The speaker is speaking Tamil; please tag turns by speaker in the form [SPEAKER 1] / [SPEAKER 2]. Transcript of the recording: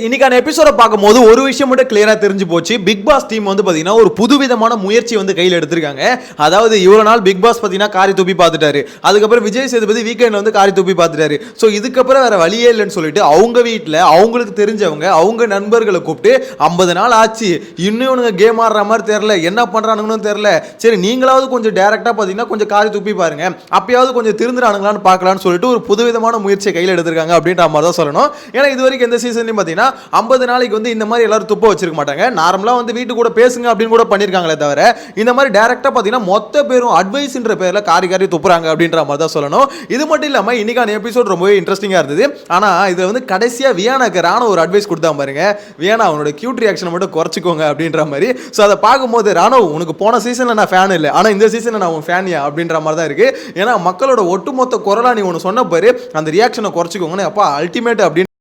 [SPEAKER 1] இன்னைக்கான எபிசோட பார்க்கும்போது ஒரு விஷயம் மட்டும் கிளியரா தெரிஞ்சு போச்சு. பிக் பாஸ் டீம் வந்து பாத்தீங்கன்னா ஒரு புதுவிதமான முயற்சி வந்து கையில் எடுத்திருக்காங்க. அதாவது இவ்வளவு நாள் பிக் பாஸ் பாத்தீங்கன்னா காரி துப்பி பார்த்துட்டாரு. அதுக்கப்புறம் விஜய் சேதுபதி வீக்கெண்ட்ல வந்து காரி துப்பி பார்த்துட்டாரு. ஸோ இதுக்கப்புறம் வேற வழியே இல்லைன்னு சொல்லிட்டு அவங்க வீட்டில் அவங்களுக்கு தெரிஞ்சவங்க அவங்க நண்பர்களை கூப்பிட்டு 50 நாள் ஆச்சு, இன்னும் இவனுங்க கேம் ஆடுற மாதிரி தெரியல, என்ன பண்றானுங்கன்னு தெரியல, சரி நீங்களாவது கொஞ்சம் டைரக்டா பாத்தீங்கன்னா கொஞ்சம் காரி துப்பி பாருங்க, அப்பயாவது கொஞ்சம் திருந்துறானுங்களான்னு பார்க்கலாம்னு சொல்லிட்டு ஒரு புதுவிதமான முயற்சியை கையில் எடுத்திருக்காங்க அப்படின்ற மாதிரி தான் சொல்லணும். ஏன்னா இது வரைக்கும் எந்த சீசன்லையும் பாத்தீங்கன்னா 50 நாளைக்கு வந்து இந்த மாதிரி எல்லாரும் துப்ப வச்சிருக்க மாட்டாங்க. நார்மலா வந்து வீட்டு கூட பேசுங்க அப்படின்னு கூட பண்ணிருக்காங்களே தவிர இந்த மாதிரி டைரக்டா பாத்தீங்கன்னா மொத்த பேரும் அட்வைஸ்ன்ற பேர்ல காரி காரி துப்புறாங்க அப்படின்ற மாதிரி தான் சொல்லணும். இது மட்டும் இல்லாம இன்னைக்கான எபிசோட் ரொம்பவே இன்ட்ரெஸ்டிங்கா இருந்தது. ஆனா இதுல வந்து கடைசியா வியானாக்கு ராணோ ஒரு அட்வைஸ் கொடுத்தா பாருங்க, வியானா அவனோட கியூட் ரியாக்ஷனை மட்டும் குறைச்சிக்கோங்க அப்படின்ற மாதிரி. ஸோ அதை பார்க்கும்போது ராணோ உனக்கு போன சீசன்ல நான் ஃபேன் இல்லை, ஆனா இந்த சீசன்ல நான் உன் ஃபேனியா அப்படின்ற மாதிரி தான் இருக்கு. ஏன்னா மக்களோட ஒட்டுமொத்த குரலா நீ ஒன்று சொன்ன பாரு, அந்த ரியாக்ஷனை குறைச்சிக்கோங்கன்னு அப்பா அல்டிமேட் அப்படின்னு